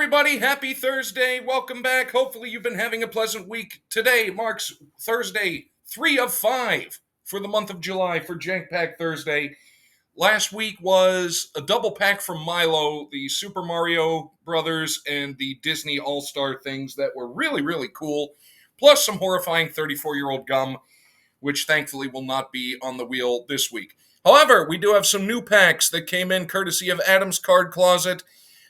everybody. Happy Thursday. Welcome back. Hopefully you've been having a pleasant week. Today marks Thursday, 3 of 5 for the month of July for Jank Pack Thursday. Last week was a double pack from Milo, the Super Mario Brothers and the Disney All-Star things that were really, really cool, plus some horrifying 34-year-old gum, which thankfully will not be on the wheel this week. However, we do have some new packs that came in courtesy of Adam's Card Closet.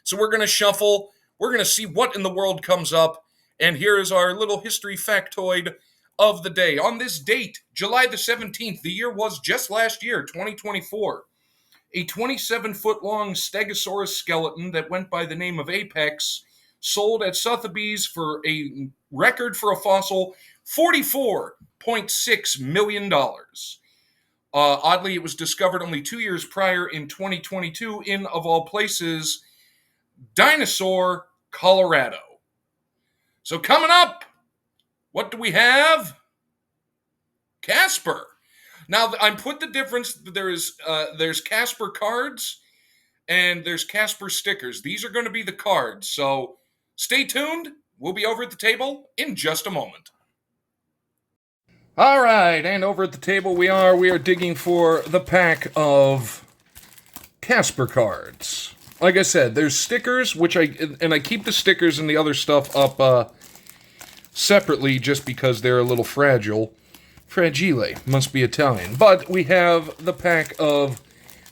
So we're going to shuffle, we're going to see what in the world comes up, and here is our little history factoid of the day. On this date, July the 17th, the year was just last year, 2024, a 27-foot-long Stegosaurus skeleton that went by the name of Apex sold at Sotheby's for a record for a fossil, $44.6 million. Oddly, it was discovered only 2 years prior in 2022 in, of all places, Dinosaur, Colorado. So coming up, what do we have? Casper. Now, I put the difference, there's Casper cards and there's Casper stickers. These are going to be the cards, so stay tuned. We'll be over at the table in just a moment. All right, and over at the table we are digging for the pack of Casper cards. Like I said, there's stickers, which I keep the stickers and the other stuff up separately just because they're a little fragile. Fragile, must be Italian. But we have the pack of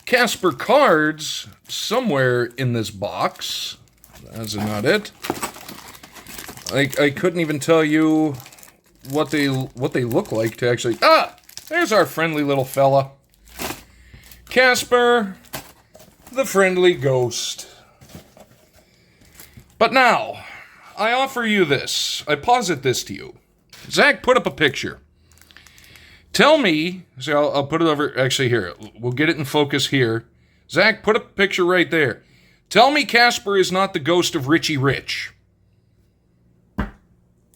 Casper cards somewhere in this box. That's not it. I couldn't even tell you what they look like to actually... There's our friendly little fella. Casper, the friendly ghost. But now, I offer you this. I posit this to you. Zach, put up a picture. Tell me... So I'll put it over... Actually, here. We'll get it in focus here. Zach, put up a picture right there. Tell me Casper is not the ghost of Richie Rich.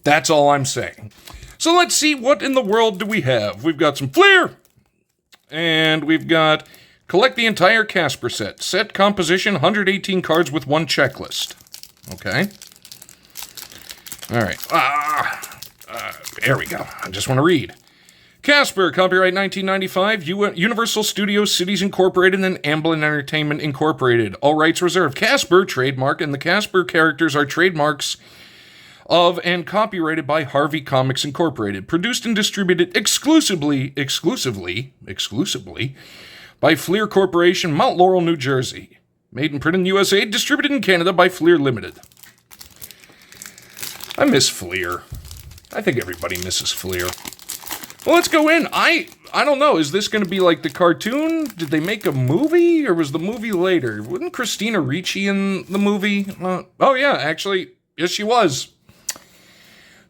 That's all I'm saying. So let's see, what in the world do we have? We've got some Fleer. And we've got collect the entire Casper set. Set composition, 118 cards with one checklist. Okay. All right. There we go. I just want to read. Casper, copyright 1995, Universal Studios Cities Incorporated and Amblin Entertainment Incorporated. All rights reserved. Casper, trademark, and the Casper characters are trademarks of and copyrighted by Harvey Comics Incorporated. Produced and distributed exclusively by Fleer Corporation, Mount Laurel, New Jersey. Made and printed in the USA, distributed in Canada by Fleer Limited. I miss Fleer. I think everybody misses Fleer. Well, let's go in. I don't know. Is this going to be like the cartoon? Did they make a movie, or was the movie later? Wasn't Christina Ricci in the movie? Oh, yeah, actually, yes, she was.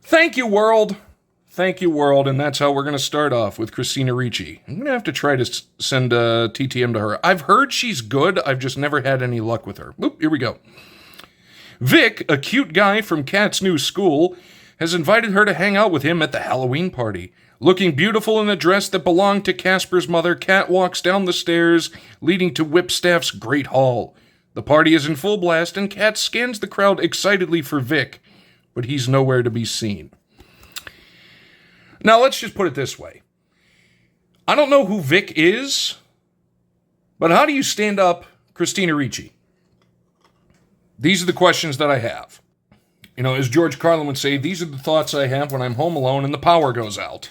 Thank you, world. Thank you, world. And that's how we're going to start off with Christina Ricci. I'm going to have to try to send a TTM to her. I've heard she's good. I've just never had any luck with her. Oop, here we go. Vic, a cute guy from Kat's new school, has invited her to hang out with him at the Halloween party. Looking beautiful in a dress that belonged to Casper's mother, Kat walks down the stairs leading to Whipstaff's Great Hall. The party is in full blast, and Kat scans the crowd excitedly for Vic, but he's nowhere to be seen. Now, let's just put it this way. I don't know who Vic is, but how do you stand up Christina Ricci? These are the questions that I have. You know, as George Carlin would say, these are the thoughts I have when I'm home alone and the power goes out.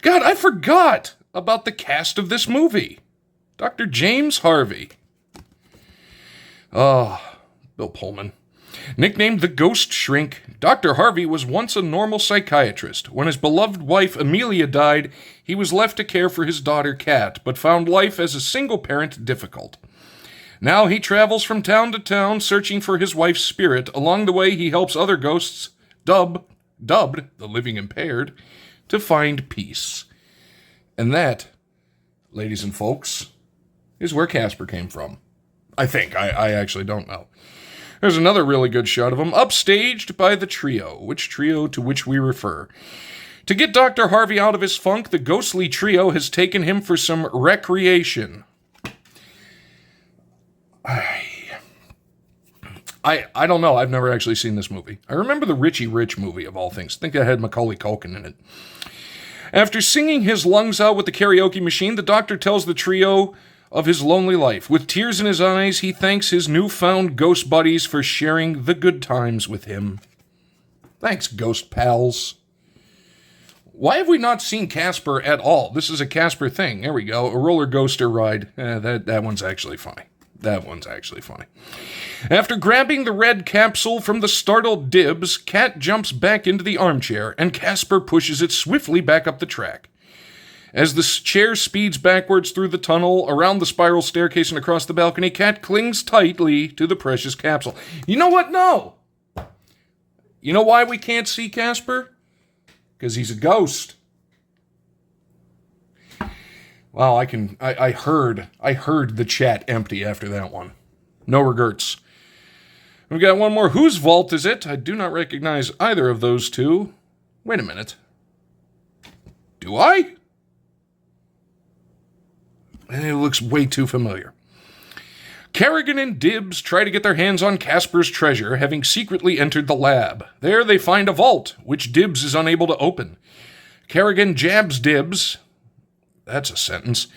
God, I forgot about the cast of this movie. Dr. James Harvey. Bill Pullman. Nicknamed the Ghost Shrink, Dr. Harvey was once a normal psychiatrist. When his beloved wife Amelia died, he was left to care for his daughter Kat, but found life as a single parent difficult. Now he travels from town to town searching for his wife's spirit. Along the way, he helps other ghosts, dubbed the living impaired, to find peace. And that, ladies and folks, is where Casper came from. I think. I actually don't know. There's another really good shot of him, upstaged by the trio, to which we refer. To get Dr. Harvey out of his funk, the ghostly trio has taken him for some recreation. I don't know. I've never actually seen this movie. I remember the Richie Rich movie, of all things. I think it had Macaulay Culkin in it. After singing his lungs out with the karaoke machine, the doctor tells the trio of his lonely life. With tears in his eyes, he thanks his newfound ghost buddies for sharing the good times with him. Thanks, ghost pals. Why have we not seen Casper at all? This is a Casper thing. There we go. A roller coaster ride. That one's actually funny. That one's actually funny. After grabbing the red capsule from the startled Dibs, Cat jumps back into the armchair, and Casper pushes it swiftly back up the track. As the chair speeds backwards through the tunnel, around the spiral staircase and across the balcony, Cat clings tightly to the precious capsule. You know what? No! You know why we can't see Casper? Because he's a ghost. Wow, I heard the chat empty after that one. No regrets. We've got one more. Whose vault is it? I do not recognize either of those two. Wait a minute. Do I? It looks way too familiar. Kerrigan and Dibs try to get their hands on Casper's treasure, having secretly entered the lab. There they find a vault, which Dibs is unable to open. Kerrigan jabs Dibs, that's a sentence,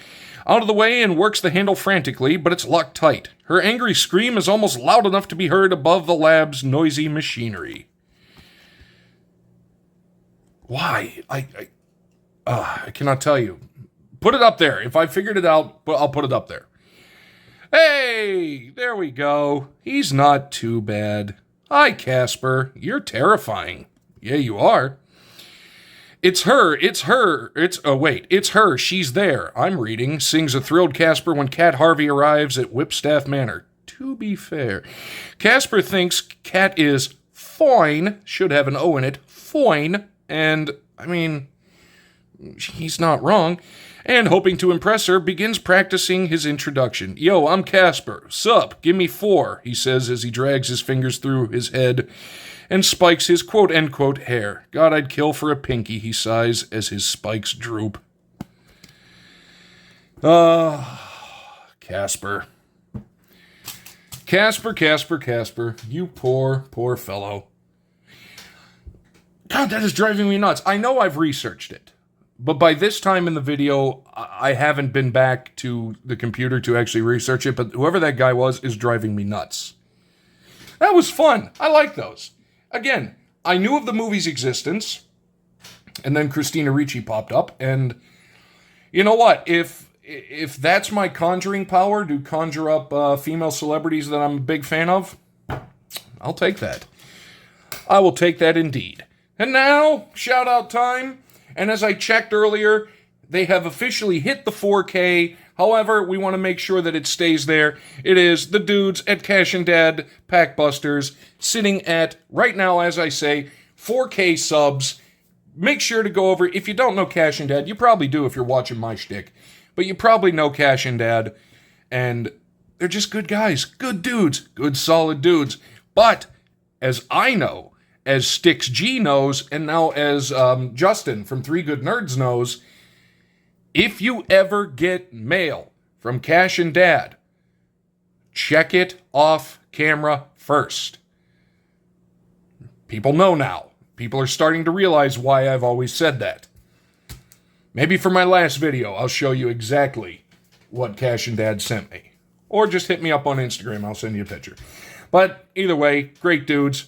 out of the way and works the handle frantically, but it's locked tight. Her angry scream is almost loud enough to be heard above the lab's noisy machinery. Why? I cannot tell you. Put it up there. If I figured it out, I'll put it up there. Hey, there we go. He's not too bad. Hi, Casper. You're terrifying. Yeah, you are. It's her. It's her. She's there. I'm reading, sings a thrilled Casper when Cat Harvey arrives at Whipstaff Manor. To be fair, Casper thinks Cat is fine, should have an O in it, fine, and, he's not wrong, and hoping to impress her, begins practicing his introduction. Yo, I'm Casper. Sup, give me 4, he says as he drags his fingers through his head and spikes his quote-unquote hair. God, I'd kill for a pinky, he sighs as his spikes droop. Casper. Casper, you poor fellow. God, that is driving me nuts. I know I've researched it, but by this time in the video, I haven't been back to the computer to actually research it, but whoever that guy was is driving me nuts. That was fun. I like those. Again, I knew of the movie's existence, and then Christina Ricci popped up, and you know what? If that's my conjuring power, to conjure up female celebrities that I'm a big fan of, I'll take that. I will take that indeed. And now, shout-out time. And as I checked earlier, they have officially hit the 4K. However, we want to make sure that it stays there. It is the dudes at Cash and Dad Packbusters sitting at, right now, as I say, 4K subs. Make sure to go over, if you don't know Cash and Dad, you probably do if you're watching my shtick, but you probably know Cash and Dad, and they're just good guys, good dudes, good solid dudes. But, as I know, as Stix G knows, and now as Justin from 3 Good Nerds knows, if you ever get mail from Cash and Dad, check it off camera first. People know now. People are starting to realize why I've always said that. Maybe for my last video, I'll show you exactly what Cash and Dad sent me. Or just hit me up on Instagram, I'll send you a picture. But either way, great dudes.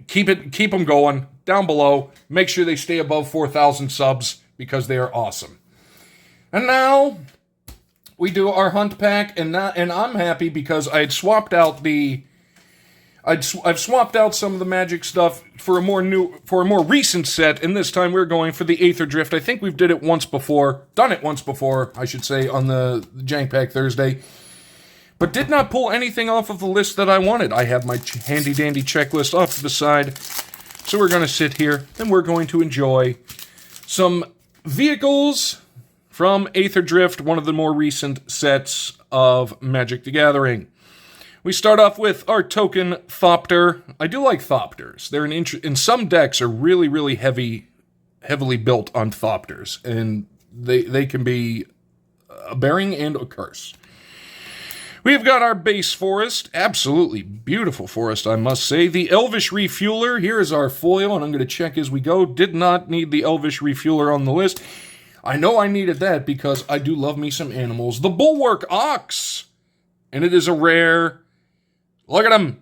Keep them going. Down below, make sure they stay above 4,000 subs because they are awesome. And now we do our hunt pack, and I'm happy because I've swapped out some of the magic stuff for a more recent set, and this time we're going for the Aetherdrift. I think we've done it once before, I should say, on the Jank Pack Thursday. But did not pull anything off of the list that I wanted. I have my handy-dandy checklist off to the side. So we're going to sit here, and we're going to enjoy some vehicles from Aetherdrift, one of the more recent sets of Magic the Gathering. We start off with our token Thopter. I do like Thopters. They're in some decks are really, really heavily built on Thopters, and they can be a bearing and a curse. We've got our base forest. Absolutely beautiful forest, I must say. The Elvish Refueler. Here is our foil, and I'm going to check as we go. Did not need the Elvish Refueler on the list. I know I needed that because I do love me some animals. The Bulwark Ox. And it is a rare. Look at him.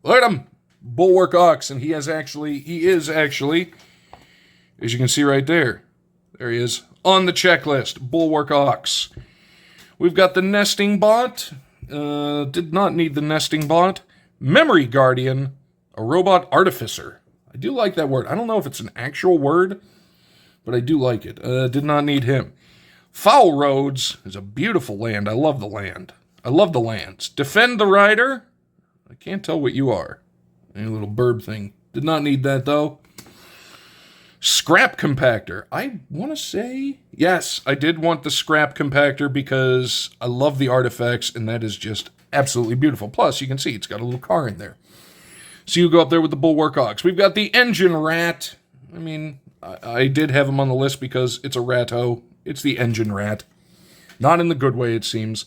Look at him. Bulwark Ox. And he is actually, as you can see right there. There he is. On the checklist. Bulwark Ox. We've got the Nesting Bot. Did not need the Nesting Bot. Memory Guardian. A Robot Artificer. I do like that word. I don't know if it's an actual word, but I do like it. Did not need him. Foul Roads is a beautiful land. I love the land. I love the lands. Defend the Rider. I can't tell what you are. Any little bird thing. Did not need that, though. Scrap Compactor. I want to say, yes, I did want the Scrap Compactor because I love the artifacts, and that is just absolutely beautiful. Plus, you can see it's got a little car in there. So you go up there with the Bulwark Ox. We've got the Engine Rat. I mean, I did have him on the list because it's a ratto. It's the Engine Rat. Not in the good way, it seems.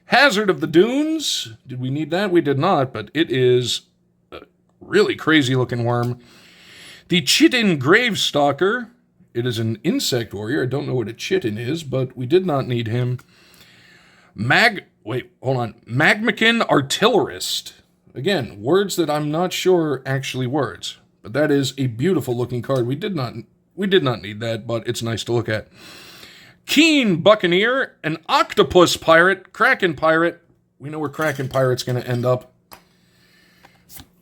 Hazard of the Dunes. Did we need that? We did not, but it is a really crazy-looking worm. The Chitin Gravestalker. It is an insect warrior. I don't know what a chitin is, but we did not need him. Magmakin Artillerist. Again, words that I'm not sure are actually words. But that is a beautiful looking card. We did not need that, but it's nice to look at. Keen Buccaneer, an Octopus Pirate, Kraken Pirate. We know where Kraken Pirate's going to end up.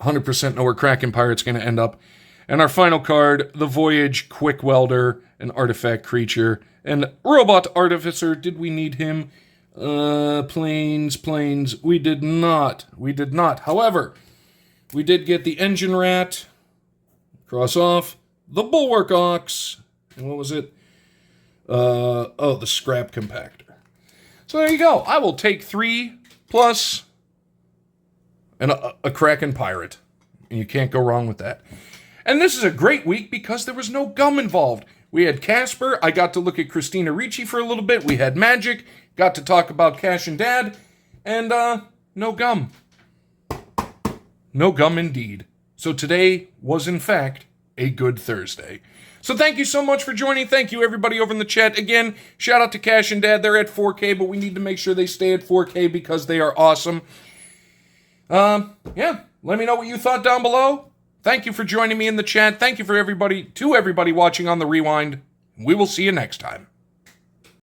100% know where Kraken Pirate's going to end up. And our final card, the Voyage Quick Welder, an artifact creature. And Robot Artificer, did we need him? Planes. We did not. However, we did get the Engine Rat. Cross off. The Bulwark Ox. And what was it? The Scrap Compactor. So there you go. I will take 3 plus a Kraken Pirate. And you can't go wrong with that. And this is a great week because there was no gum involved. We had Casper. I got to look at Christina Ricci for a little bit. We had Magic. Got to talk about Cash and Dad. And, no gum. No gum indeed. So today was, in fact, a good Thursday. So thank you so much for joining. Thank you, everybody over in the chat. Again, shout out to Cash and Dad. They're at 4K, but we need to make sure they stay at 4K because they are awesome. Let me know what you thought down below. Thank you for joining me in the chat. Thank you to everybody watching on the rewind. We will see you next time.